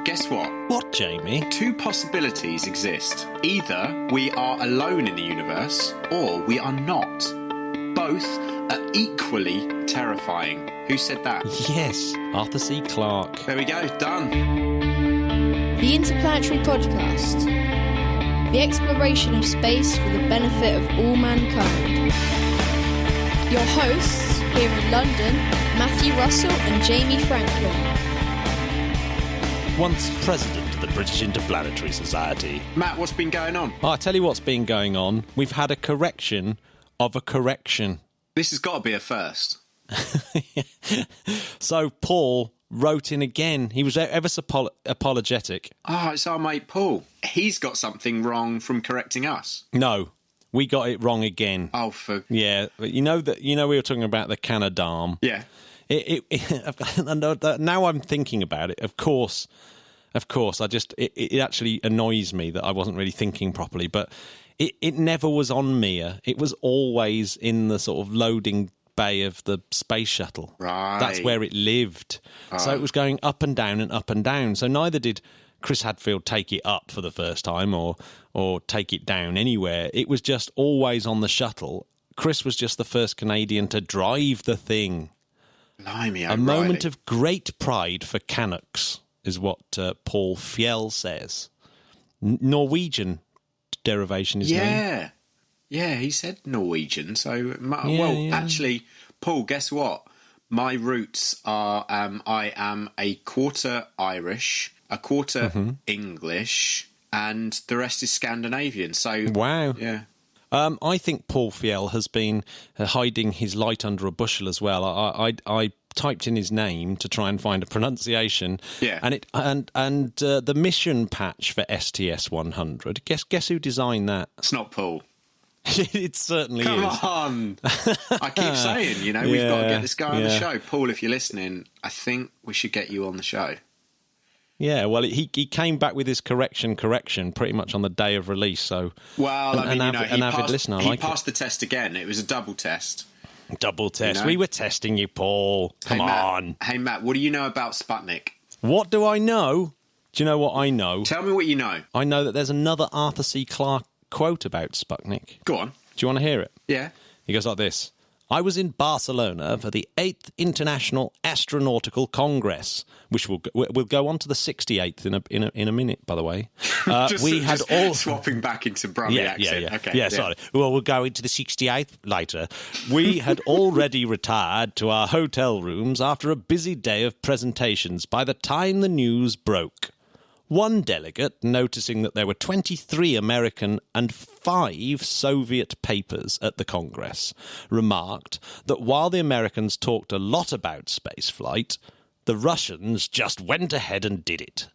guess what? What, Jamie? Two possibilities exist. Either we are alone in the universe, or we are not. Both are equally terrifying. Who said that? Yes, Arthur C. Clarke. There we go, done. The Interplanetary Podcast. The exploration of space for the benefit of all mankind. Your hosts here in London, Matthew Russell and Jamie Franklin. Once president of the British Interplanetary Society. Matt, what's been going on? I'll tell you what's been going on. We've had a correction of a correction. This has got to be a first. So Paul wrote in again. He was ever so apologetic. Oh, it's our mate Paul. He's got something wrong from correcting us. No, we got it wrong again. Oh, for... Yeah, you know we were talking about the Canadarm. Yeah. Now I'm thinking about it. Of course, it actually annoys me that I wasn't really thinking properly, but it never was on Mir. It was always in the sort of loading bay of the space shuttle. Right. That's where it lived. So it was going up and down and up and down. So neither did Chris Hadfield take it up for the first time or take it down anywhere. It was just always on the shuttle. Chris was just the first Canadian to drive the thing. Blimey, a moment of great pride for Canucks is what Paul Fjell says. Norwegian derivation is name. Yeah, he said Norwegian. So, actually, Paul, guess what? My roots are I am a quarter Irish, a quarter English, and the rest is Scandinavian. So, wow. Yeah. I think Paul Fjell has been hiding his light under a bushel as well. I typed in his name to try and find a pronunciation. Yeah. And the mission patch for STS 100. Guess who designed that? It's not Paul. It certainly Come is. on. I keep saying, we've got to get this guy on the show. Paul, if you're listening, I think we should get you on the show. Yeah, well, he came back with his correction pretty much on the day of release. So, well, an avid listener. He passed the test again. It was a double test. Double test. We were testing you, Paul. Come on. Hey, Matt, what do you know about Sputnik? What do I know? Do you know what I know? Tell me what you know. I know that there's another Arthur C. Clarke quote about Sputnik. Go on. Do you want to hear it? Yeah. He goes like this. I was in Barcelona for the 8th International Astronautical Congress, which will go on to the 68th in a minute, by the way. We had all swapping back into Brummy accent. Yeah. Okay. Yeah, sorry. Well, we'll go into the 68th later. We had already retired to our hotel rooms after a busy day of presentations by the time the news broke. One delegate, noticing that there were 23 American and 5 Soviet papers at the Congress, remarked that while the Americans talked a lot about spaceflight, the Russians just went ahead and did it.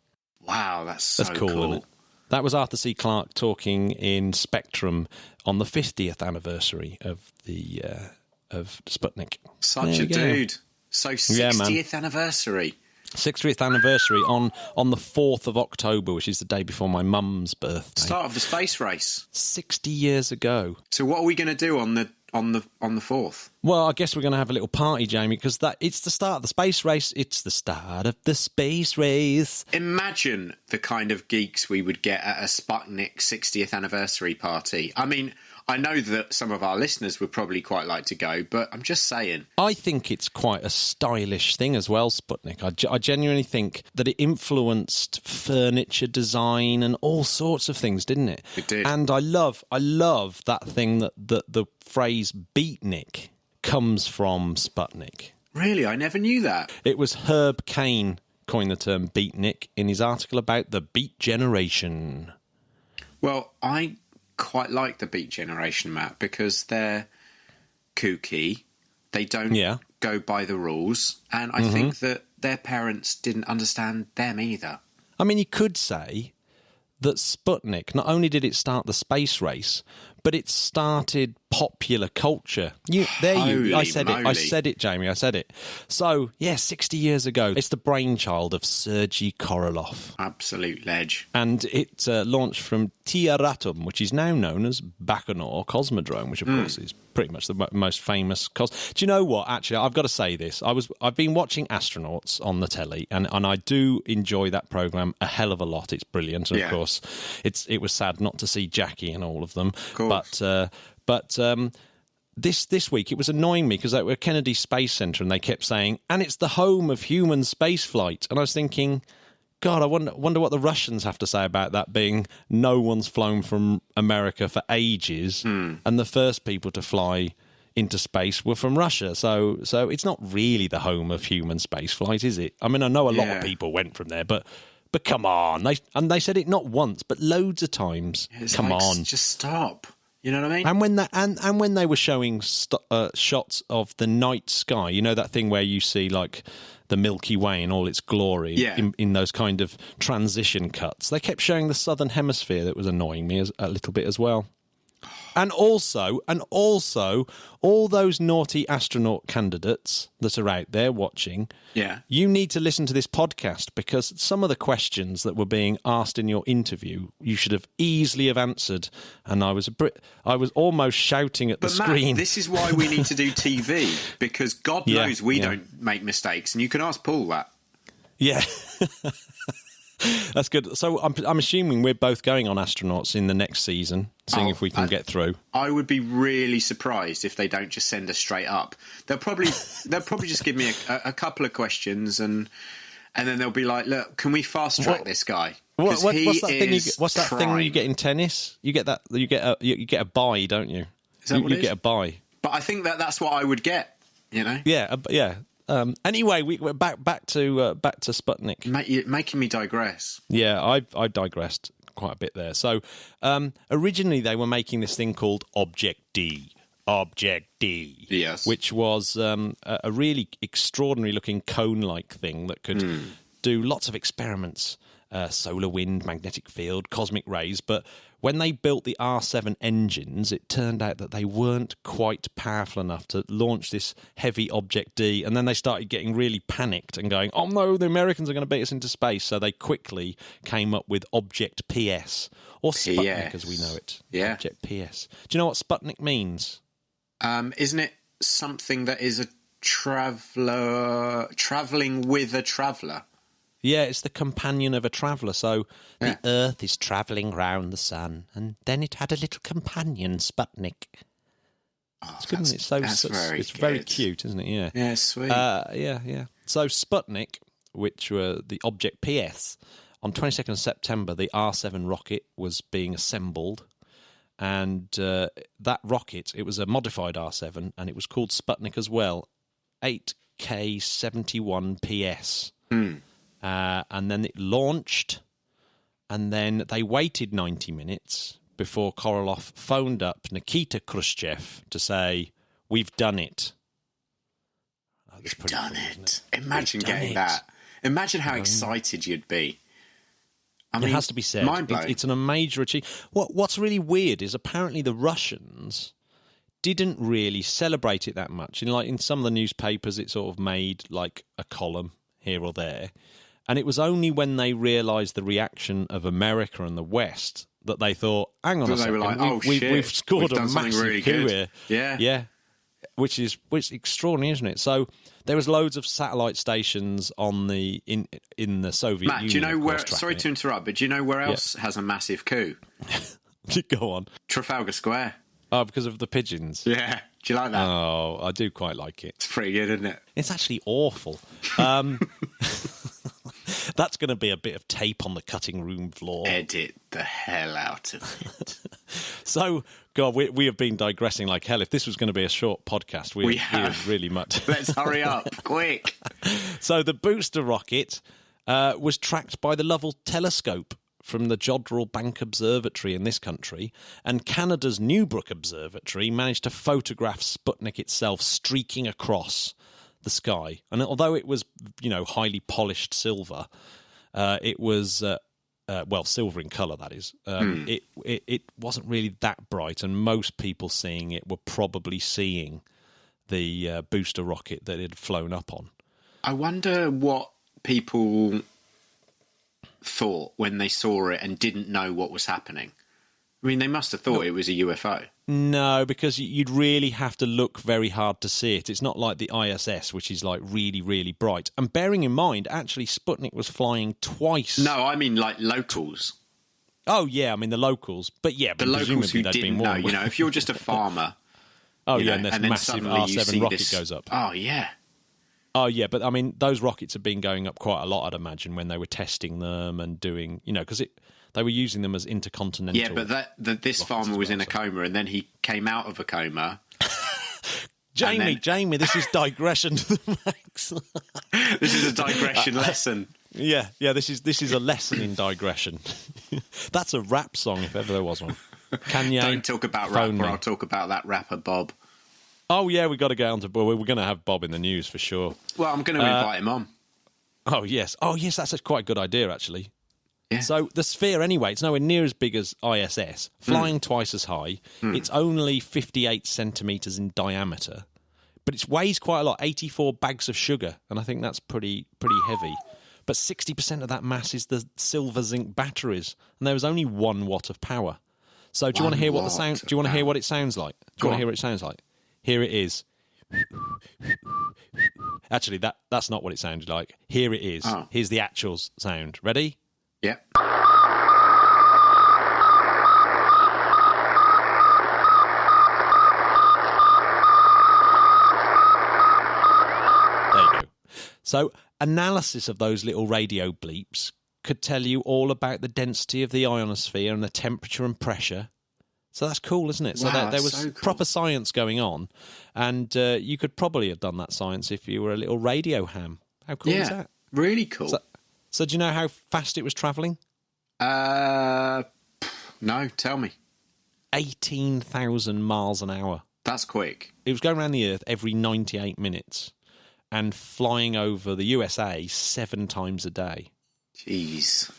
Wow, that's cool, isn't it? That was Arthur C. Clarke talking in Spectrum on the 50th anniversary of the of Sputnik. Such a dude. So 60th anniversary. 60th anniversary on the 4th of October, which is the day before my mum's birthday. Start of the space race. 60 years ago. So what are we going to do on the 4th? Well, I guess we're going to have a little party, Jamie, because it's the start of the space race. It's the start of the space race. Imagine the kind of geeks we would get at a Sputnik 60th anniversary party. I mean, I know that some of our listeners would probably quite like to go, but I'm just saying. I think it's quite a stylish thing as well, Sputnik. I genuinely think that it influenced furniture design and all sorts of things, didn't it? It did. And I love that thing that the phrase beatnik comes from Sputnik. Really? I never knew that. It was Herb Caen coined the term beatnik in his article about the Beat Generation. Well, I quite like the Beat Generation, Matt, because they're kooky. They don't go by the rules. And I think that their parents didn't understand them either. I mean, you could say that Sputnik, not only did it start the space race, but it started popular culture. I said it, Jamie. I said it. So, 60 years ago, it's the brainchild of Sergei Korolev. Absolute ledge. And it launched from Tyuratum, which is now known as Baikonur Cosmodrome, which, of course, is pretty much the most famous Do you know what? Actually, I've got to say this. I've been watching Astronauts on the telly, and I do enjoy that programme a hell of a lot. It's brilliant. And, of course, it was sad not to see Jackie and all of them. But this week it was annoying me because they were at Kennedy Space Centre and they kept saying, and it's the home of human space flight. And I was thinking, God, I wonder what the Russians have to say about that, being no one's flown from America for ages, and the first people to fly into space were from Russia. So it's not really the home of human space flight, is it? I mean, I know a lot of people went from there, but come on. They said it not once, but loads of times. Come on. Just stop. You know what I mean? And when they were showing shots of the night sky, you know that thing where you see like the Milky Way in all its glory in those kind of transition cuts, they kept showing the southern hemisphere. That was annoying me a little bit as well. And also, all those naughty astronaut candidates that are out there watching, you need to listen to this podcast, because some of the questions that were being asked in your interview, you should have easily have answered. And I was almost shouting at the screen. Matt, this is why we need to do TV, because God knows we don't make mistakes, and you can ask Paul that. Yeah. That's good. So I'm assuming we're both going on Astronauts in the next season, seeing if we can get through. I would be really surprised if they don't just send us straight up. They'll probably just give me a couple of questions, and then they'll be like, "Look, can we fast track this guy?" What's that thing you get in tennis? You get that. You get a bye, don't you? Is that what it is? You get a bye. But I think that's what I would get. You know? Yeah. Yeah. Anyway, we're back to Sputnik. You're making me digress. Yeah, I digressed quite a bit there. So originally they were making this thing called Object D, yes, which was a really extraordinary looking cone-like thing that could do lots of experiments, solar wind, magnetic field, cosmic rays. But when they built the R7 engines, it turned out that they weren't quite powerful enough to launch this heavy Object D. And then they started getting really panicked and going, oh no, the Americans are going to beat us into space. So they quickly came up with Object PS, or Sputnik as we know it. Yeah. Object PS. Do you know what Sputnik means? Isn't it something that is a traveller travelling with a traveller? Yeah, it's the companion of a traveller. So the Earth is travelling round the sun, and then it had a little companion, Sputnik. Oh, it's good, isn't it? It's very cute, isn't it? Yeah. Yeah, sweet. Yeah. So Sputnik, which were the Object PS, on 22nd of September, the R7 rocket was being assembled. And that rocket, it was a modified R7, and it was called Sputnik as well, 8K71 PS. And then it launched, and then they waited 90 minutes before Korolev phoned up Nikita Khrushchev to say, we've done it. We've done it. Imagine getting that. Imagine how excited you'd be. I mean, it has to be said. Mind-blowing. It's a major achievement. What's really weird is apparently the Russians didn't really celebrate it that much. In some of the newspapers, it sort of made like a column here or there. And it was only when they realised the reaction of America and the West that they thought, hang on a second, were like, we've scored a massive really coup here. Yeah. Which is extraordinary, isn't it? So there was loads of satellite stations in the Soviet Union. Matt, do you know where? Sorry to interrupt, but do you know where else has a massive coup? Go on. Trafalgar Square. Oh, because of the pigeons. Yeah. Do you like that? Oh, I do quite like it. It's pretty good, isn't it? It's actually awful. That's going to be a bit of tape on the cutting room floor. Edit the hell out of it. So, God, we have been digressing like hell. If this was going to be a short podcast, we have really much. Let's hurry up, quick. So the booster rocket was tracked by the Lovell telescope from the Jodrell Bank Observatory in this country, and Canada's Newbrook Observatory managed to photograph Sputnik itself streaking across the sky. And although it was, highly polished silver, it was silver in colour, that is. It wasn't really that bright, and most people seeing it were probably seeing the booster rocket that it had flown up on. I wonder what people thought when they saw it and didn't know what was happening. I mean, they must have thought it was a UFO. No, because you'd really have to look very hard to see it. It's not like the ISS, which is like really, really bright. And bearing in mind, actually, Sputnik was flying twice. No, I mean like locals. Oh, yeah, I mean the locals. But yeah, the locals who didn't know. You know, if you're just a farmer... and this massive R7 rocket goes up. Oh, yeah. Oh, yeah, but I mean, those rockets have been going up quite a lot, I'd imagine, when they were testing them and doing, because they were using them as intercontinental. Yeah, but this farmer was in a coma, and then he came out of a coma. Jamie, this is digression to the max. This is a digression lesson. Yeah, this is a lesson in digression. That's a rap song if ever there was one. Kanye, don't talk about rap, or I'll talk about that rapper Bob. Oh yeah, we got to get on to Bob. We're going to have Bob in the news for sure. Well, I'm going to invite him on. Oh yes, that's quite a good idea actually. Yeah. So the sphere, anyway, it's nowhere near as big as ISS, flying twice as high. It's only 58 centimetres in diameter, but it weighs quite a lot, 84 bags of sugar, and I think that's pretty heavy. But 60% of that mass is the silver zinc batteries, and there was only 1 watt of power. So do you want to hear what the sound? Do you want to hear what it sounds like? Do you want to hear what it sounds like? Here it is. Actually, that's not what it sounded like. Here it is. Oh. Here's the actual sound. Ready? Yep. There you go. So, analysis of those little radio bleeps could tell you all about the density of the ionosphere and the temperature and pressure. So that's cool, isn't it? So wow, there was so cool. Proper science going on, and you could probably have done that science if you were a little radio ham. How cool is that? Really cool. So do you know how fast it was travelling? No, tell me. 18,000 miles an hour. That's quick. It was going around the Earth every 98 minutes and flying over the USA 7 times a day. Jeez.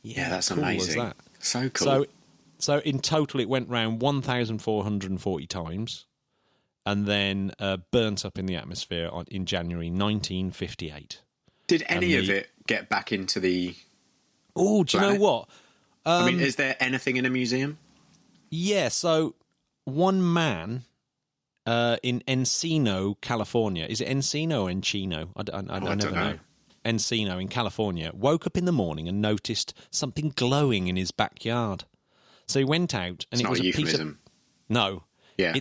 Yeah, that's cool amazing. Was that? So cool. So in total, it went round 1,440 times and then burnt up in the atmosphere in January 1958. Did any of it get back into the... Oh, do you know what? I mean, is there anything in a museum? Yeah, so one man in Encino, California. Is it Encino or Encino? I never know. Encino in California woke up in the morning and noticed something glowing in his backyard. So he went out and it was a euphemism. piece of... No. Yeah.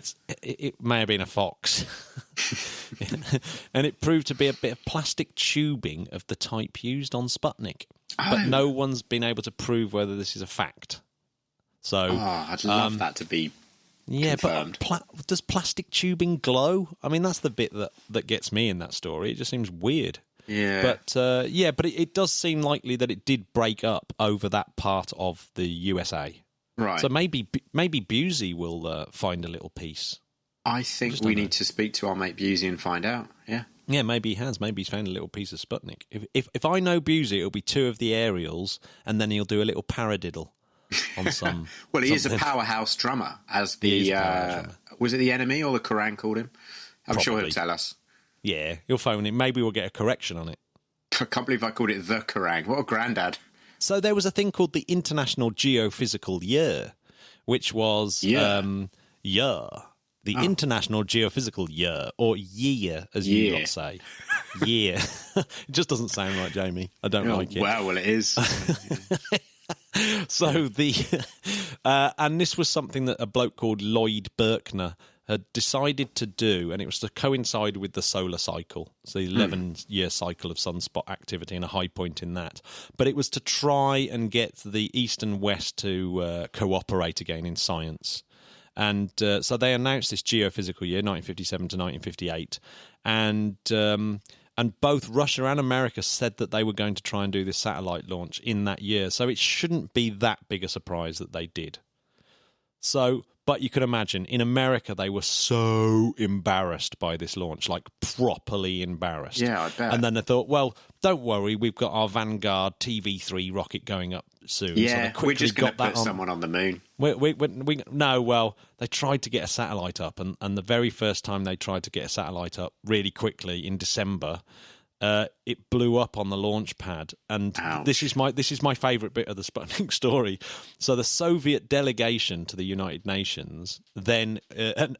It may have been a fox. And it proved to be a bit of plastic tubing of the type used on Sputnik. Oh. But no one's been able to prove whether this is a fact. So I'd love that to be confirmed. But does plastic tubing glow? I mean, that's the bit that gets me in that story. It just seems weird. Yeah. But it does seem likely that it did break up over that part of the USA. Right. So maybe Busey will find a little piece. I think we need to speak to our mate Busey and find out. Yeah. Yeah, maybe he has. Maybe he's found a little piece of Sputnik. If I know Busey, it'll be 2 of the aerials, and then he'll do a little paradiddle on some... Well, he is a powerhouse drummer, as the... was it the Enemy or the Kerrang called him? I'm sure he'll tell us. Yeah, he'll phone him. Maybe we'll get a correction on it. I can't believe I called it the Kerrang. What a grandad. So there was a thing called the International Geophysical Year, which was... The International Geophysical Year, or year, as you lot say. Year. It just doesn't sound right, Jamie. I don't like it. Well, it is. So and this was something that a bloke called Lloyd Berkner had decided to do, and it was to coincide with the solar cycle, so the 11-year cycle of sunspot activity and a high point in that. But it was to try and get the East and West to cooperate again in science. And so they announced this geophysical year, 1957 to 1958, and both Russia and America said that they were going to try and do this satellite launch in that year. So it shouldn't be that big a surprise that they did. So But you can imagine, in America, they were so embarrassed by this launch, like properly embarrassed. Yeah, I bet. And then they thought, well, don't worry, we've got our Vanguard TV3 rocket going up soon. Yeah, so we're just going to put someone on the moon. Well, they tried to get a satellite up, and the very first time they tried to get a satellite up really quickly in December, it blew up on the launch pad. And this is my favourite bit of the Sputnik story. So the Soviet delegation to the United Nations then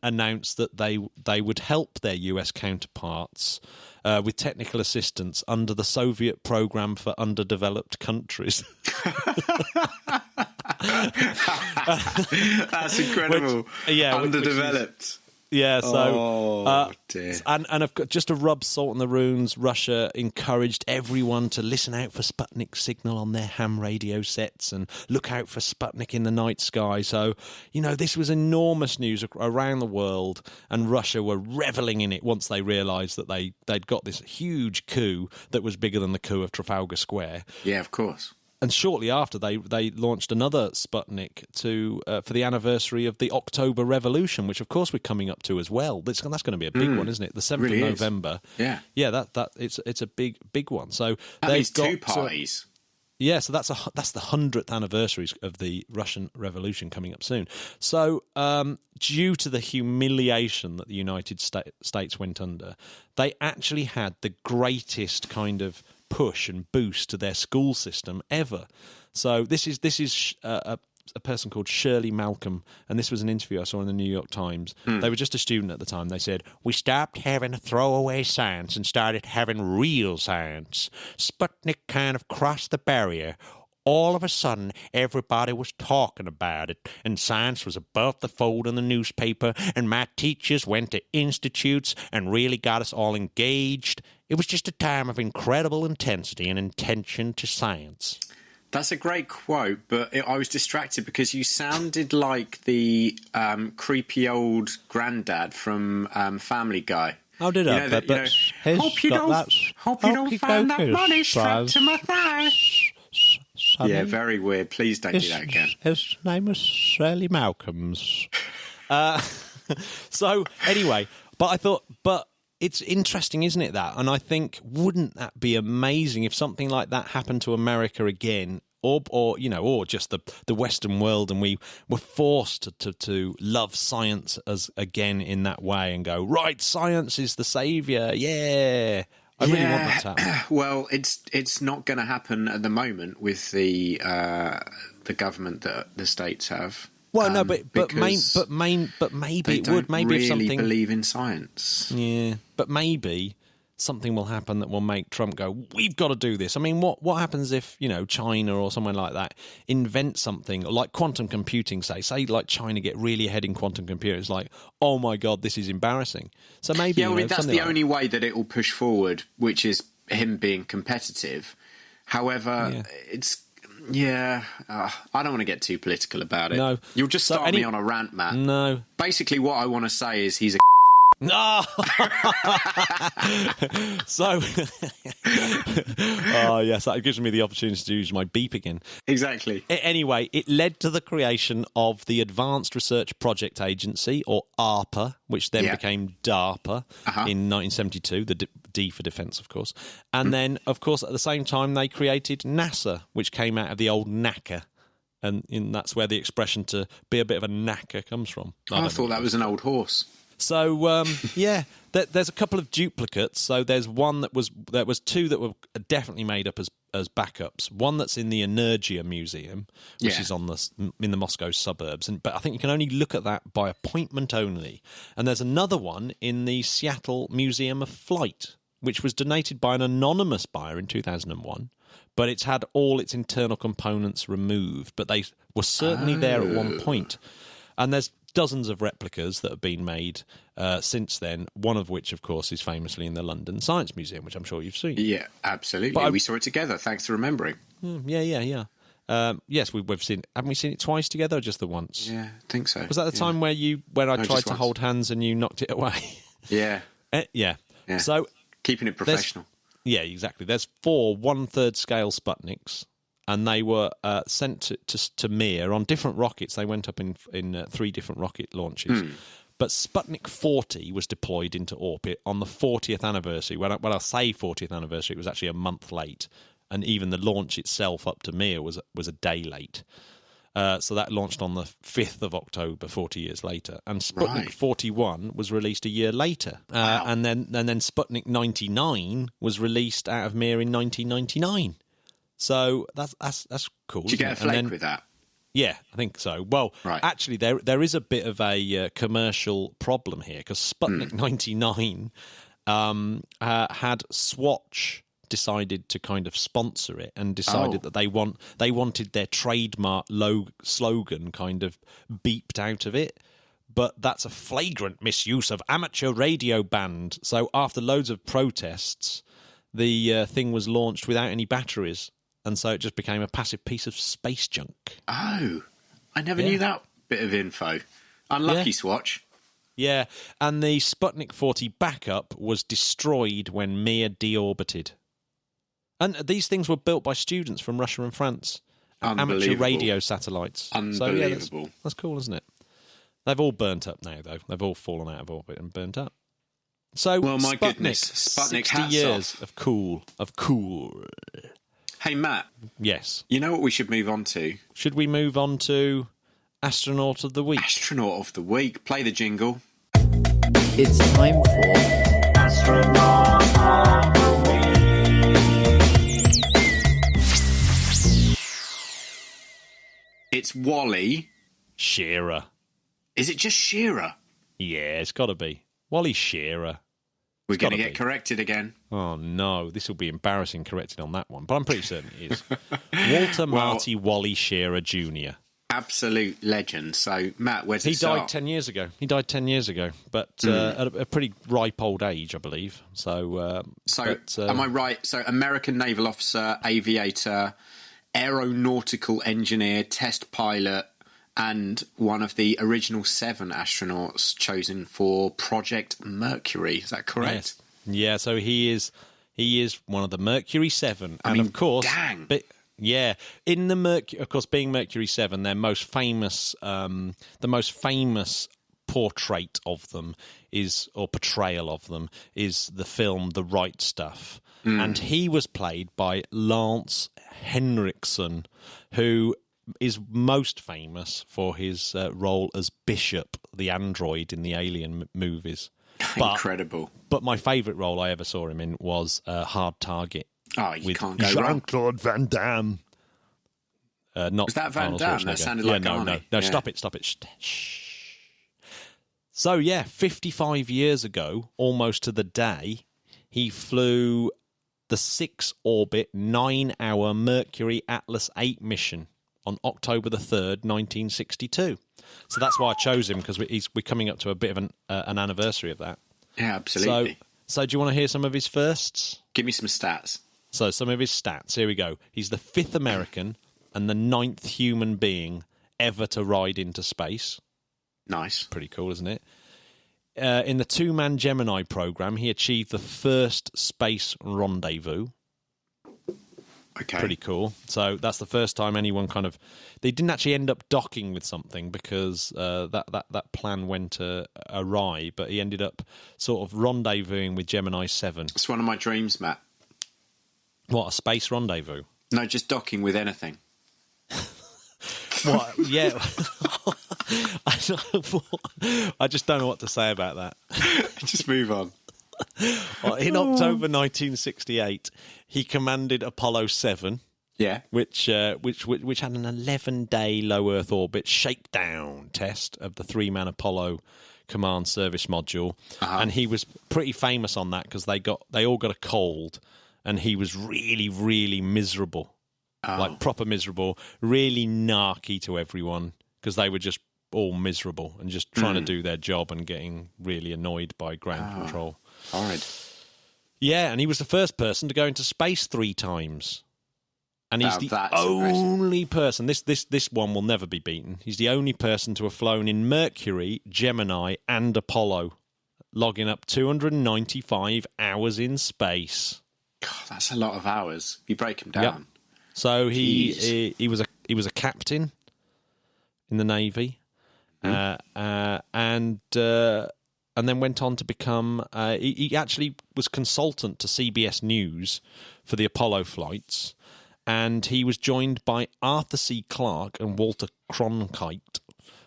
announced that they would help their US counterparts with technical assistance under the Soviet Programme for Underdeveloped Countries. That's incredible. Underdeveloped. Yeah, so dear. And I've got, just to rub salt in the wounds, Russia encouraged everyone to listen out for Sputnik signal on their ham radio sets and look out for Sputnik in the night sky. So, this was enormous news around the world, and Russia were reveling in it once they realised that they'd got this huge coup that was bigger than the coup of Trafalgar Square. Yeah, of course. And shortly after, they launched another Sputnik for the anniversary of the October Revolution, which of course we're coming up to as well. That's going to be a big one, isn't it? The 7th really of November. Yeah, that it's a big one. So they've got 2 parties. So that's the 100th anniversary of the Russian Revolution coming up soon. So due to the humiliation that the United States went under, they actually had the greatest kind of push and boost to their school system ever. So this is a person called Shirley Malcolm, and this was an interview I saw in the New York Times. They were just a student at the time. They said, "We stopped having throwaway science and started having real science. Sputnik kind of crossed the barrier. All of a sudden, everybody was talking about it, and science was above the fold in the newspaper, and my teachers went to institutes and really got us all engaged. It was just a time of incredible intensity and intention to science." That's a great quote, but I was distracted because you sounded like the creepy old granddad from Family Guy. Oh, did I? Hope you don't find that money strapped to my thigh. Yeah, very weird. Please don't do that again. His name was Shirley Malcolms. So, anyway, but it's interesting, isn't it, that? And I think, wouldn't that be amazing if something like that happened to America again, or just the Western world, and we were forced to love science as again in that way and go, right, science is the saviour, yeah. I really want that to happen. Well, it's not going to happen at the moment with the government that the states have. Well, no, but maybe it would. Maybe really if something believe in science. Yeah, but maybe something will happen that will make Trump go, "We've got to do this." I mean, what happens if China or someone like that invents something like quantum computing? Say like China get really ahead in quantum computing. It's like, oh my god, this is embarrassing. So maybe that's the only way that it will push forward, which is him being competitive. However, it's. Yeah, I don't want to get too political about it. No. You'll just start me on a rant, Matt. No. Basically, what I want to say is he's a... No. So, yes, that gives me the opportunity to use my beep again. Exactly. Anyway, it led to the creation of the Advanced Research Project Agency, or ARPA, which then became DARPA in 1972, the D for defence, of course. And then, of course, at the same time, they created NASA, which came out of the old knacker. And that's where the expression to be a bit of a knacker comes from. I thought that was an old horse. So, there's a couple of duplicates. So there's one there was 2 that were definitely made up as backups. One that's in the Energia Museum, which is in the Moscow suburbs. But I think you can only look at that by appointment only. And there's another one in the Seattle Museum of Flight, which was donated by an anonymous buyer in 2001. But it's had all its internal components removed. But they were certainly there at one point. And there's dozens of replicas that have been made since then, one of which, of course, is famously in the London Science Museum, which I'm sure you've seen. Yeah, absolutely. We saw it together. Thanks for remembering. Yeah. Yes, we've seen it. Haven't we seen it twice together or just the once? Yeah, I think so. Was that the time when I tried to hold hands and you knocked it away? Yeah. Yeah. So keeping it professional. Yeah, exactly. There's 4 1/3 scale Sputniks. and they were sent to Mir on different rockets. They went up in 3 different rocket launches. But Sputnik 40 was deployed into orbit on the 40th anniversary. When I say 40th anniversary, it was actually a month late, and even the launch itself up to Mir was a day late. So that launched on the 5th of October, 40 years later. And Sputnik 41 was released a year later. And then Sputnik 99 was released out of Mir in 1999. So that's cool. Did you get a flake with that? Yeah, I think so. Well, actually, there is a bit of a commercial problem here, because Sputnik 99 had Swatch decided to kind of sponsor it and decided that they wanted their trademark slogan kind of beeped out of it. But that's a flagrant misuse of amateur radio band. So after loads of protests, the thing was launched without any batteries. And so it just became a passive piece of space junk. Oh, I never knew that bit of info. Unlucky, Swatch. Yeah, and the Sputnik 40 backup was destroyed when Mir deorbited. And these things were built by students from Russia and France. Amateur radio satellites. Unbelievable. So, yeah, that's cool, isn't it? They've all burnt up now, though. They've all fallen out of orbit and burnt up. So, well, my Sputnik, goodness, Sputnik 60 years off. of cool. Hey, Matt. Yes. You know what we should move on to? Should we move on to Astronaut of the Week? Astronaut of the Week. Play the jingle. It's time for Astronaut of the Week. It's Wally Schirra. Is it just Schirra? Yeah, it's got to be. Wally Schirra. We're going to get corrected again. Oh, no. This will be embarrassing corrected on that one, but I'm pretty certain it is. Walter Marty Wally Schirra Jr. Absolute legend. So, Matt, where's he it start? died 10 years ago. but at a pretty ripe old age, I believe. Am I right? So, American naval officer, aviator, aeronautical engineer, test pilot, and one of the original 7 astronauts chosen for Project Mercury. Is that correct? Yes. Yeah, so he is one of the Mercury 7. Of course, dang. Yeah, in the Mercury, of course, being Mercury 7, their most famous, the most famous portrait of them portrayal of them is the film The Right Stuff, and he was played by Lance Henriksen, who is most famous for his role as Bishop, the android in the Alien movies. Incredible. But my favourite role I ever saw him in was Hard Target. Oh, you can't go wrong. Jean-Claude Van Damme. Was that Van Damme? That sounded like No, Arnie. no, stop it. Shh. So, 55 years ago, almost to the day, he flew the 6-orbit, 9-hour Mercury Atlas 8 mission on October the 3rd, 1962. So that's why I chose him, because we're coming up to a bit of an anniversary of that. Yeah, absolutely. So do you want to hear some of his firsts? Give me some stats. So some of his stats. Here we go. He's the 5th American and the 9th human being ever to ride into space. Nice. Pretty cool, isn't it? In the 2-man Gemini program, he achieved the first space rendezvous. Okay. Pretty cool. So that's the first time anyone they didn't actually end up docking with something, because that plan went awry, but he ended up sort of rendezvousing with Gemini 7. It's one of my dreams, Matt. What, a space rendezvous? No, just docking with anything. What? Yeah. I just don't know what to say about that. Just move on. In October 1968, he commanded Apollo 7. Yeah. Which had an 11-day low Earth orbit shakedown test of the 3-man Apollo command service module, and he was pretty famous on that because they all got a cold, and he was really, really miserable, like proper miserable, really narky to everyone because they were just all miserable and just trying to do their job and getting really annoyed by ground control. All right. Yeah, and he was the first person to go into space 3 times. And he's the only person, this one will never be beaten, he's the only person to have flown in Mercury, Gemini and Apollo, logging up 295 hours in space. God, that's a lot of hours. You break them down. So he was a captain in the Navy, and then went on to become. He actually was consultant to CBS News for the Apollo flights, and he was joined by Arthur C. Clarke and Walter Cronkite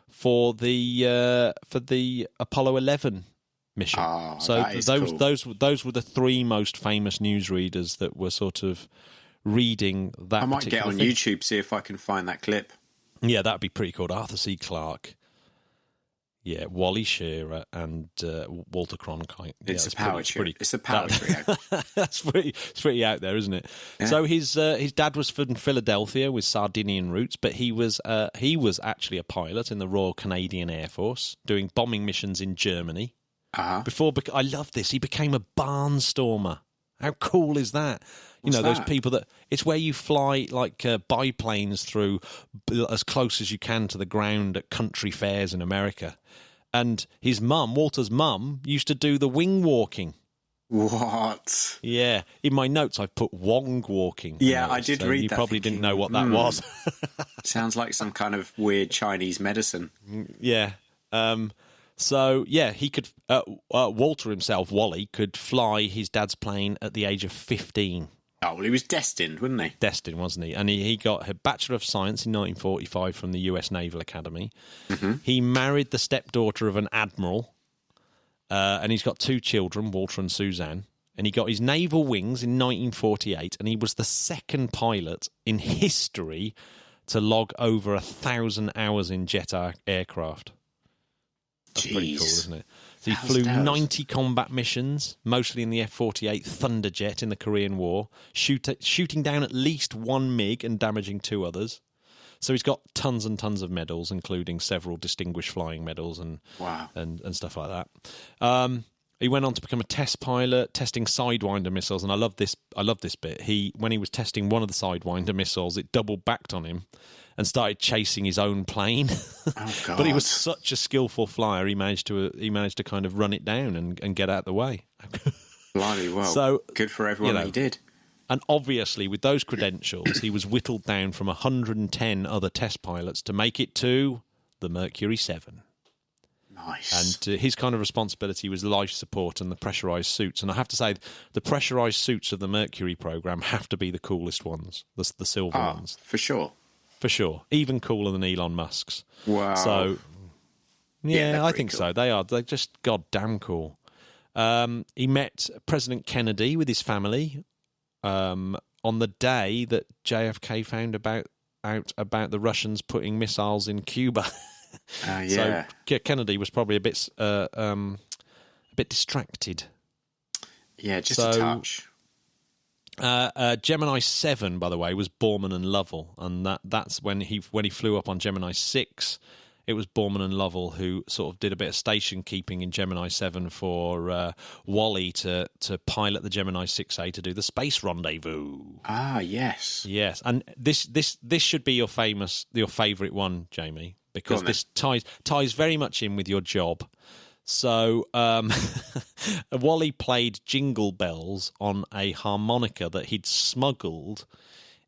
for the Apollo 11 mission. Oh, so cool. those were the three most famous newsreaders that were sort of reading that. I might get on YouTube, see if I can find that clip. Yeah, that'd be pretty cool. Arthur C. Clarke, Wally Schirra, and Walter Cronkite. It's a power trio. It's a power trio. It's pretty out there, isn't it? Yeah. So his dad was from Philadelphia with Sardinian roots, but he was actually a pilot in the Royal Canadian Air Force doing bombing missions in Germany. I love this. He became a barnstormer. How cool is that? What's those that? people it's where you fly like biplanes through as close as you can to the ground at country fairs in America. And his mum, Walter's mum, used to do the wing walking. What? Yeah. In my notes, I've put wong walking. Yeah, I did read that. You probably didn't know what that was. Sounds like some kind of weird Chinese medicine. Yeah. So, he could... Walter himself, Wally, could fly his dad's plane at the age of 15. Oh, well, he was destined, wasn't he? Destined, wasn't he? And he got a Bachelor of Science in 1945 from the US Naval Academy. Mm-hmm. He married the stepdaughter of an admiral, and he's got 2 children, Walter and Suzanne. And he got his naval wings in 1948, and he was the second pilot in history to log over 1,000 hours in jet aircraft. That's pretty cool, isn't it? So he flew 90 combat missions, mostly in the F-48 Thunderjet in the Korean War, shooting down at least 1 MiG and damaging 2 others. So he's got tons and tons of medals, including several distinguished flying medals and stuff like that. He went on to become a test pilot, testing Sidewinder missiles, and I love this bit. When he was testing one of the Sidewinder missiles, it double backed on him and started chasing his own plane. Oh, God. But he was such a skillful flyer, he managed to kind of run it down and get out of the way. Bloody well. So, good for everyone he did. And obviously, with those credentials, he was whittled down from 110 other test pilots to make it to the Mercury 7. Nice. And his kind of responsibility was life support and the pressurised suits. And I have to say, the pressurised suits of the Mercury programme have to be the coolest ones, the silver ones. For sure. For sure. Even cooler than Elon Musk's. Wow. So, I think cool. So. They're just goddamn cool. He met President Kennedy with his family on the day that JFK found out about the Russians putting missiles in Cuba. So Kennedy was probably a bit distracted. Yeah, just a touch. Gemini 7, by the way, was Borman and Lovell, and that's when he flew up on Gemini 6. It was Borman and Lovell who sort of did a bit of station keeping in Gemini 7 for Wally to pilot the Gemini 6A to do the space rendezvous. Ah, yes. Yes, and this should be your favourite one, Jamie, because this ties very much in with your job. So Wally played Jingle Bells on a harmonica that he'd smuggled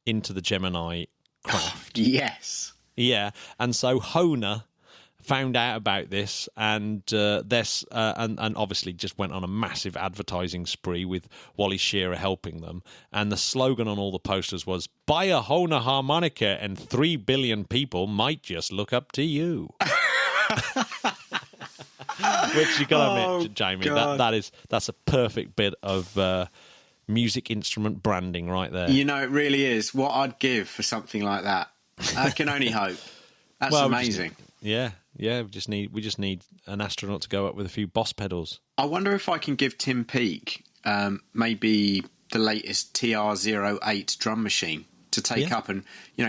into the Gemini craft. Yes. Yeah, and so Hona found out about this, and and obviously just went on a massive advertising spree with Wally Schirra helping them. And the slogan on all the posters was, "Buy a Hona harmonica, and 3 billion people might just look up to you." Which you got to admit, Jamie, that's a perfect bit of music instrument branding right there. You know, it really is. What I'd give for something like that. I can only hope. That's amazing. We just need an astronaut to go up with a few boss pedals. I wonder if I can give Tim Peake maybe the latest TR-08 drum machine to take up and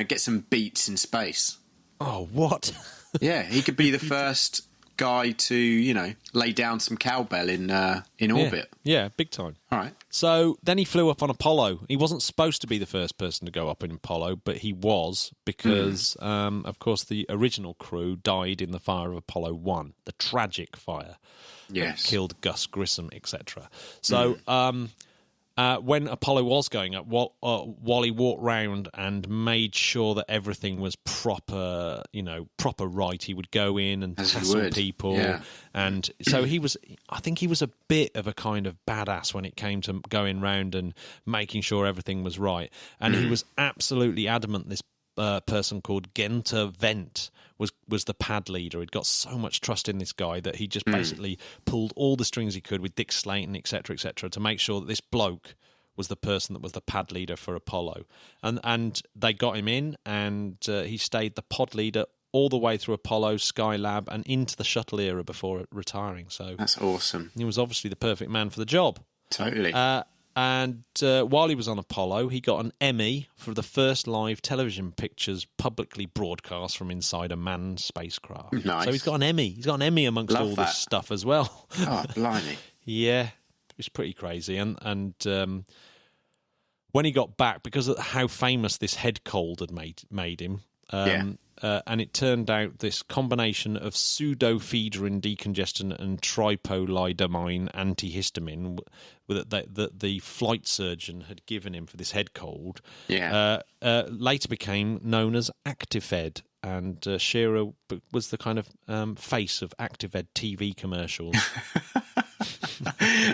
get some beats in space. Oh, what? Yeah, he could be the first guy to lay down some cowbell in orbit. Yeah, big time. All right. So then he flew up on Apollo. He wasn't supposed to be the first person to go up in Apollo, but he was because, of course, the original crew died in the fire of Apollo 1, the tragic fire. Yes. That killed Gus Grissom, etc. So when Apollo was going up, Wally walked round and made sure that everything was proper right. He would go in and tussle people. Yeah. And so I think he was a bit of a kind of badass when it came to going round and making sure everything was right. And he was absolutely adamant this person called Genter Wendt was the pad leader. He'd got so much trust in this guy that he just basically pulled all the strings he could with Dick Slayton, etc., to make sure that this bloke was the person that was the pad leader for Apollo. And they got him in, and he stayed the pod leader all the way through Apollo, Skylab, and into the shuttle era before retiring. So that's awesome. He was obviously the perfect man for the job. Totally. And while he was on Apollo, he got an Emmy for the first live television pictures publicly broadcast from inside a manned spacecraft. Nice. So he's got an Emmy. He's got an Emmy amongst all this stuff as well. Oh, blimey. Yeah, it was pretty crazy. And when he got back, because of how famous this head cold had made him, and it turned out this combination of pseudoephedrine decongestant and tripolidamine antihistamine that the flight surgeon had given him for this head cold later became known as Actifed. And Schirra was the kind of face of Actifed TV commercials.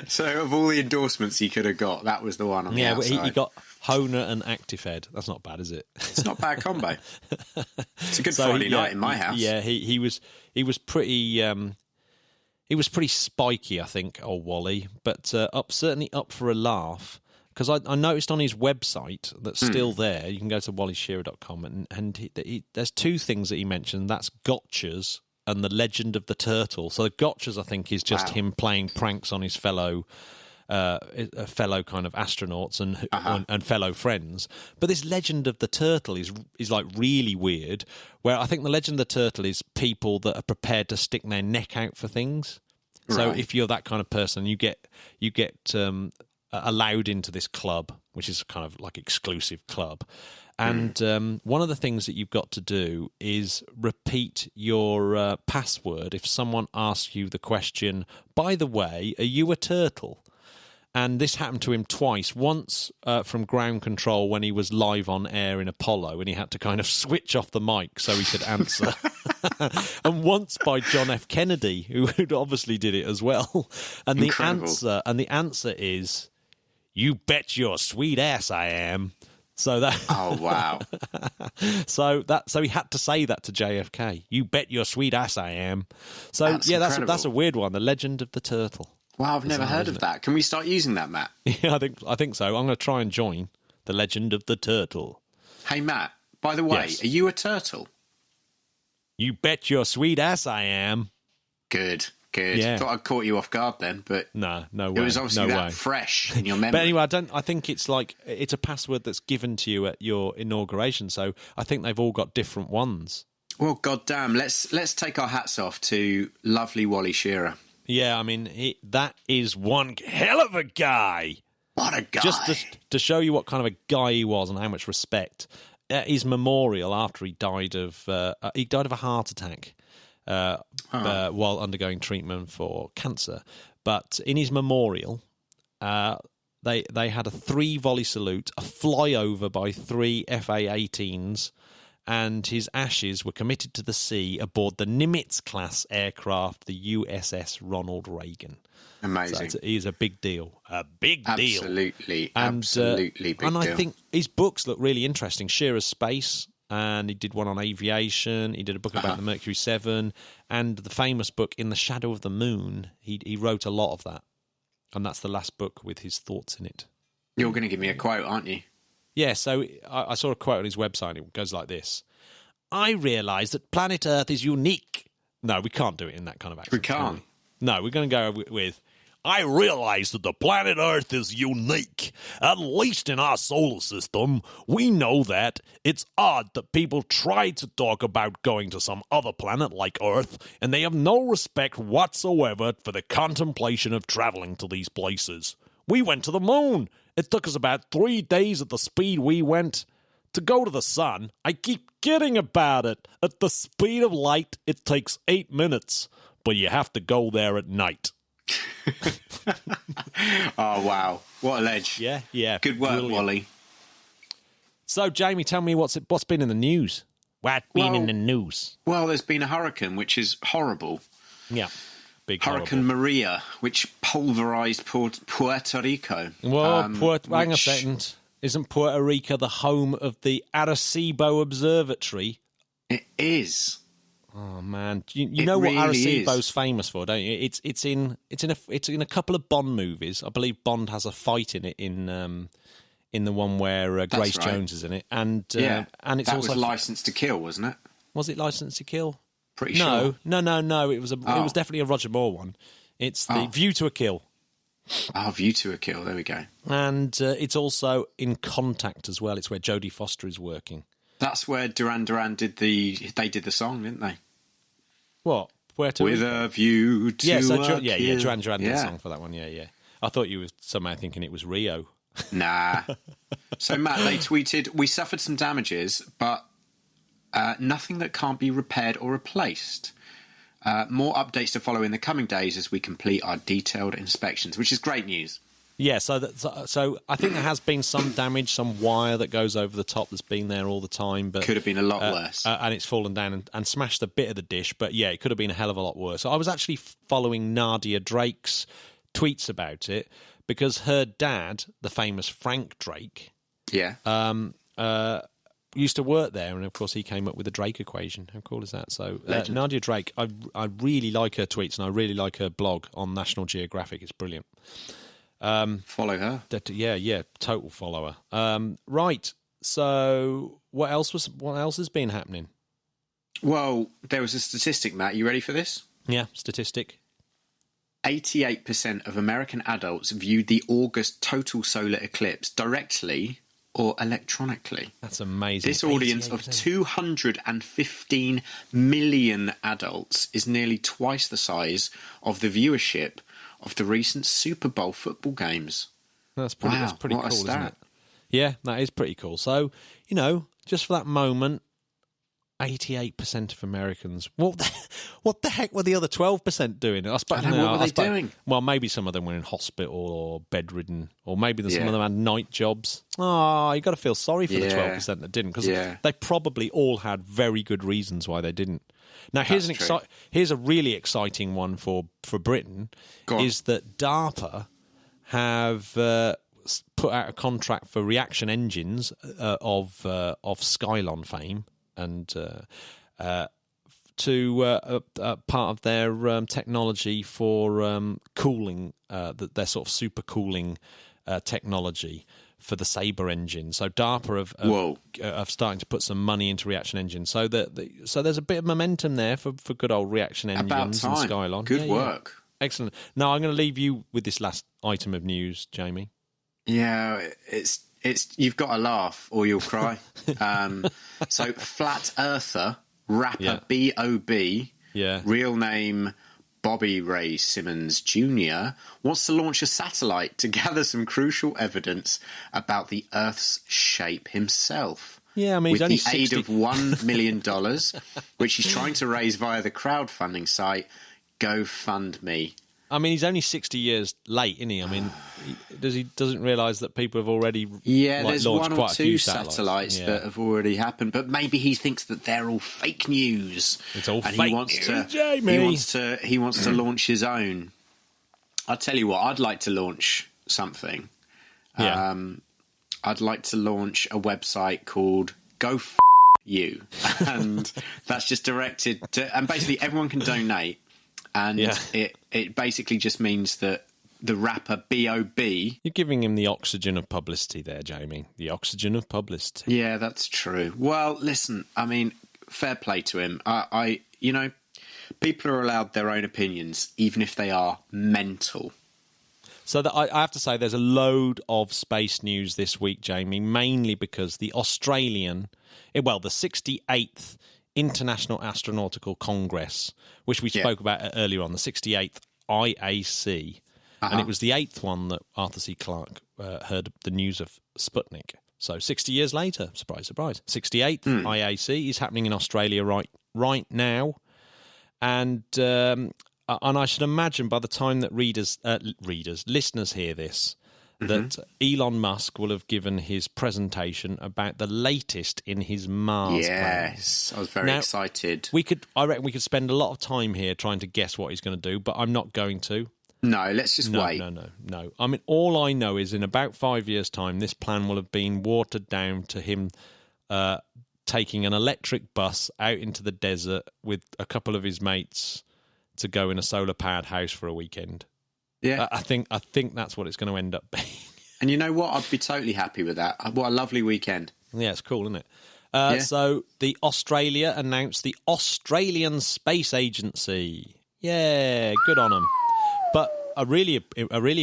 So of all the endorsements he could have got, that was the one on the outside. He got Honer and Actifed. That's not bad, is it? It's not a bad combo. It's a good Friday night in my house. Yeah, he was pretty spiky, I think, old Wally, but certainly up for a laugh. Because I noticed on his website that's still there, you can go to wallyschirra.com, and there's two things that he mentioned. That's gotchas and the legend of the turtle. So the gotchas, I think, is just him playing pranks on his fellow kind of astronauts and fellow friends. But this legend of the turtle is like really weird, where I think the legend of the turtle is people that are prepared to stick their neck out for things. So if you're that kind of person, you get allowed into this club, which is kind of like exclusive club. And one of the things that you've got to do is repeat your password if someone asks you the question, by the way, are you a turtle? And this happened to him twice. Once from ground control when he was live on air in Apollo and he had to kind of switch off the mic so he could answer. And once by John F. Kennedy, who obviously did it as well. And the answer is, you bet your sweet ass I am. So that. Oh wow! So he had to say that to JFK. You bet your sweet ass I am. So that's a weird one. The legend of the turtle. Wow, I've never heard of that. Can we start using that, Matt? Yeah, I think so. I'm going to try and join the legend of the turtle. Hey Matt, by the way, Are you a turtle? You bet your sweet ass I am. Good. Yeah. Thought I'd caught you off guard then, but no way. It was obviously fresh in your memory. But anyway, I think it's a password that's given to you at your inauguration, so I think they've all got different ones. Well, goddamn, let's take our hats off to lovely Wally Schirra. Yeah, I mean, that is one hell of a guy. What a guy. Just to show you what kind of a guy he was and how much respect. At his memorial after he died of a heart attack. While undergoing treatment for cancer. But in his memorial, they had a 3-volley salute, a flyover by 3 FA-18s, and his ashes were committed to the sea aboard the Nimitz-class aircraft, the USS Ronald Reagan. Amazing. So it is a big deal. A big deal. Absolutely big deal. And I think his books look really interesting. Schirra's Space, and he did one on aviation. He did a book about the Mercury 7, and the famous book In the Shadow of the Moon. He wrote a lot of that, and that's the last book with his thoughts in it. You're going to give me a quote, aren't you? Yeah, so I saw a quote on his website. It goes like this. I realise that planet Earth is unique. No, we can't do it in that kind of accent. We can't. No, we're going to go with... I realize that the planet Earth is unique. At least in our solar system, we know that. It's odd that people try to talk about going to some other planet like Earth, and they have no respect whatsoever for the contemplation of traveling to these places. We went to the moon. It took us about 3 days at the speed we went. To go to the sun, I keep kidding about it. At the speed of light, it takes 8 minutes, but you have to go there at night. Oh, wow. What a ledge. Yeah. Good work, Brilliant. Wally. So, Jamie, tell me what's been in the news? What's been in the news? Well, there's been a hurricane, which is horrible. Yeah. Big Hurricane Maria, which pulverised Puerto Rico. Well, hang a second. Isn't Puerto Rico the home of the Arecibo Observatory? It is. Oh man, you know really what Arecibo's famous for, don't you? It's in a couple of Bond movies. I believe Bond has a fight in it in the one where Grace Jones is in it, and it's that also was License to Kill, wasn't it? Was it License to Kill? Pretty sure. No. It was definitely a Roger Moore one. It's the View to a Kill. Oh, View to a Kill. There we go. And it's also in Contact as well. It's where Jodie Foster is working. That's where Duran Duran did the song, didn't they? What? Puerto With Rico? a view to a kill. Duran Duran did a song for that one. Yeah. I thought you were somehow thinking it was Rio. Nah. So, Matt, they tweeted, "We suffered some damages, but nothing that can't be repaired or replaced. More updates to follow in the coming days as we complete our detailed inspections," which is great news. Yeah, so I think there has been some damage, some wire that goes over the top that's been there all the time. But could have been a lot worse. And it's fallen down and smashed a bit of the dish. But yeah, it could have been a hell of a lot worse. So I was actually following Nadia Drake's tweets about it because her dad, the famous Frank Drake, used to work there. And of course, he came up with the Drake equation. How cool is that? So Nadia Drake, I really like her tweets and I really like her blog on National Geographic. It's brilliant. Follow her. Total follower. Right. So what else has been happening? Well, there was a statistic, Matt. You ready for this? Yeah, statistic. 88% of American adults viewed the August total solar eclipse directly or electronically. That's amazing. This audience 88%. Of 215 million adults is nearly twice the size of the viewership of the recent Super Bowl football games. That's pretty cool, isn't it? Yeah, that is pretty cool. So, just for that moment, 88% of Americans. What the heck were the other 12% doing? What were they doing? Well, maybe some of them were in hospital or bedridden, or maybe some of them had night jobs. Oh, you got to feel sorry for the 12% that didn't, because they probably all had very good reasons why they didn't. Now, here's a really exciting one for Britain, is that DARPA have put out a contract for reaction engines of Skylon fame and to part of their technology for cooling, their sort of super cooling technology for the Sabre engine. So DARPA have starting to put some money into reaction engines. So so there's a bit of momentum there for good old reaction engines and Skylon. Good work. Yeah. Excellent. Now I'm going to leave you with this last item of news, Jamie. Yeah, it's you've got to laugh or you'll cry. So Flat Earther, rapper B.O.B, real name Bobby Ray Simmons Jr., wants to launch a satellite to gather some crucial evidence about the Earth's shape himself. Yeah, I mean, with the aid of $1 million, which he's trying to raise via the crowdfunding site GoFundMe. I mean, he's only 60 years late, isn't he? I mean, he doesn't realise that people have already there's launched one or quite a two few satellites that have already happened, but maybe he thinks that they're all fake news. It's all and fake news, Jamie. He wants to launch his own. I'll tell you what, I'd like to launch something. Yeah. I'd like to launch a website called Go F You, and that's just directed to, and basically everyone can donate. And it basically just means that the rapper B.O.B... You're giving him the oxygen of publicity there, Jamie. The oxygen of publicity. Yeah, that's true. Well, listen, I mean, fair play to him. People are allowed their own opinions, even if they are mental. So I have to say there's a load of space news this week, Jamie, mainly because the 68th International Astronautical Congress, which we spoke about earlier on, the 68th IAC. And it was the 8th one that Arthur C. Clarke heard the news of Sputnik. So 60 years later, surprise, surprise, 68th IAC is happening in Australia right now. And and I should imagine by the time that listeners hear this, that Elon Musk will have given his presentation about the latest in his Mars plans. Yes, I was very excited. I reckon we could spend a lot of time here trying to guess what he's going to do, but I'm not going to. No, let's just wait. No. I mean, all I know is in about 5 years' time, this plan will have been watered down to him taking an electric bus out into the desert with a couple of his mates to go in a solar-powered house for a weekend. Yeah, I think that's what it's going to end up being. And you know what? I'd be totally happy with that. What a lovely weekend. Yeah, it's cool, isn't it? So the Australia announced the Australian Space Agency. Yeah, good on them. But a really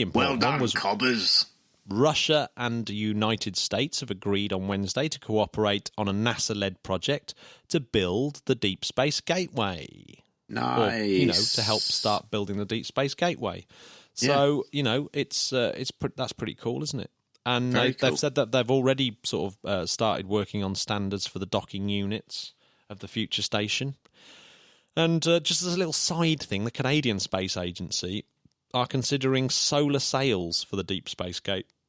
important one was cobbers. Russia and the United States have agreed on Wednesday to cooperate on a NASA-led project to build the Deep Space Gateway. Nice. Or, to help start building the Deep Space Gateway. So, that's pretty cool, isn't it? And they've said that they've already sort of started working on standards for the docking units of the future station. And just as a little side thing, the Canadian Space Agency are considering solar sails for the Deep Space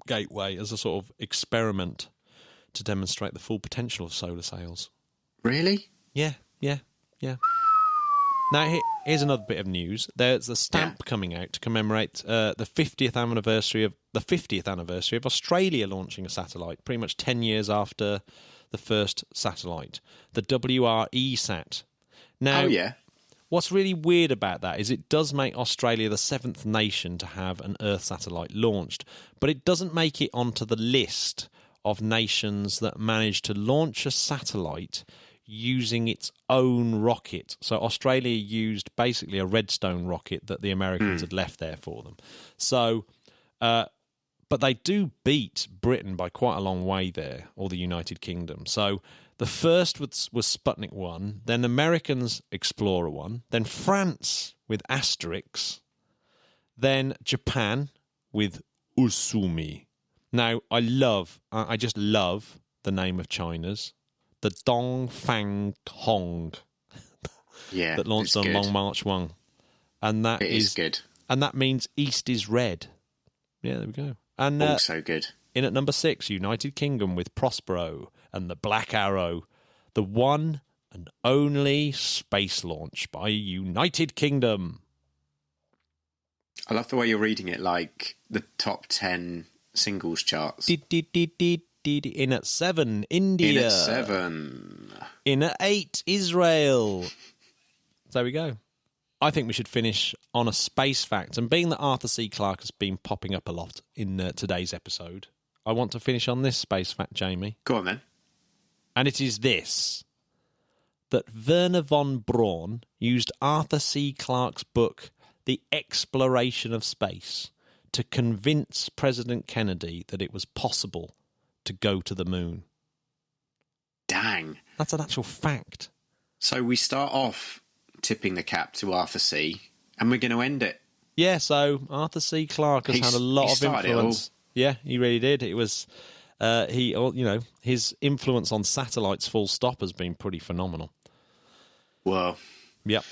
Gateway as a sort of experiment to demonstrate the full potential of solar sails. Really? Yeah. Now, here's another bit of news. There's a stamp coming out to commemorate the 50th anniversary of Australia launching a satellite, pretty much 10 years after the first satellite, the WRE-SAT. Now, what's really weird about that is it does make Australia the 7th nation to have an Earth satellite launched, but it doesn't make it onto the list of nations that managed to launch a satellite using its own rocket. So Australia used basically a Redstone rocket that the Americans had left there for them. So, but they do beat Britain by quite a long way there, or the United Kingdom. So the first was Sputnik 1, then Americans Explorer 1, then France with Asterix, then Japan with Usumi. Now, I just love the name of China's. The Dongfang Hong that launched on Long March 1. And that is good. And that means East is red. Yeah, there we go. And also good. In at number 6, United Kingdom with Prospero and the Black Arrow, the one and only space launch by United Kingdom. I love the way you're reading it like the top 10 singles charts. In at 7, India. In at 7. In at 8, Israel. There we go. I think we should finish on a space fact. And being that Arthur C. Clarke has been popping up a lot in today's episode, I want to finish on this space fact, Jamie. Go on, then. And it is this, that Werner von Braun used Arthur C. Clarke's book, The Exploration of Space, to convince President Kennedy that it was possible to go to the moon. Dang. That's an actual fact. So we start off tipping the cap to Arthur C, and we're going to end it. Yeah, so Arthur C. Clarke has had a lot of influence. Yeah, he really did. It was his influence on satellites full stop has been pretty phenomenal. Well, yep.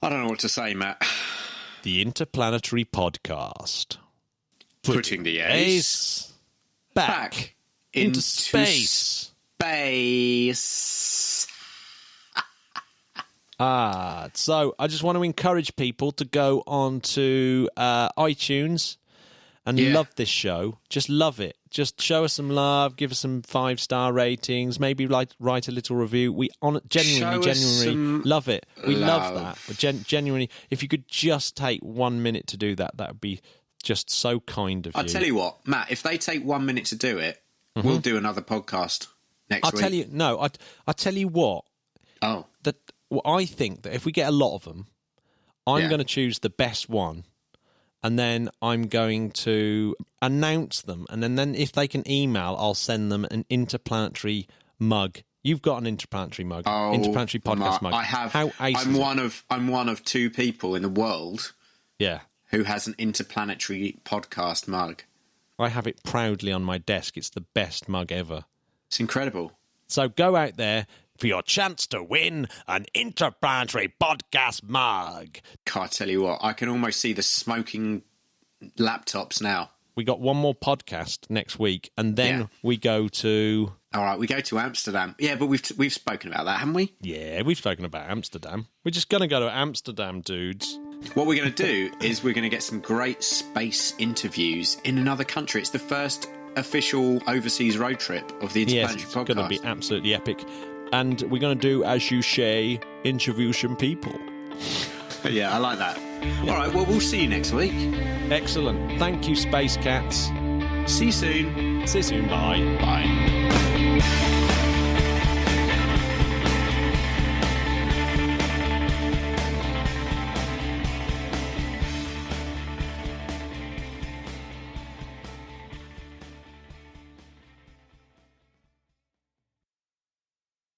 I don't know what to say, Matt. The Interplanetary Podcast. Putting the ace back into space. So I just want to encourage people to go on to iTunes and love this show. Just love it. Just show us some love. Give us some 5-star ratings. Maybe write a little review. We genuinely love it. We love that. Genuinely, if you could just take 1 minute to do that, that would be just so kind of you. I'll tell you what, Matt, if they take 1 minute to do it, we'll do another podcast next week. I'll tell you what. Oh. I think that if we get a lot of them, I'm going to choose the best one, and then I'm going to announce them, and then if they can email, I'll send them an interplanetary mug. You've got an interplanetary mug, interplanetary podcast mug. I have. How ace I'm one of 2 people in the world. Yeah. Who has an interplanetary podcast mug? I have it proudly on my desk. It's the best mug ever. It's incredible. So go out there, for your chance to win an Interplanetary Podcast mug. God, I tell you what, I can almost see the smoking laptops now. We got one more podcast next week, and then we go to... All right, we go to Amsterdam. Yeah, but we've spoken about that, haven't we? Yeah, we've spoken about Amsterdam. We're just going to go to Amsterdam, dudes. What we're going to do is we're going to get some great space interviews in another country. It's the first official overseas road trip of the Interplanetary Podcast. It's going to be absolutely epic. And we're going to do, as you say, interview some people. Yeah, I like that. All right, well, we'll see you next week. Excellent. Thank you, Space Cats. See you soon. See you soon. Bye. Bye.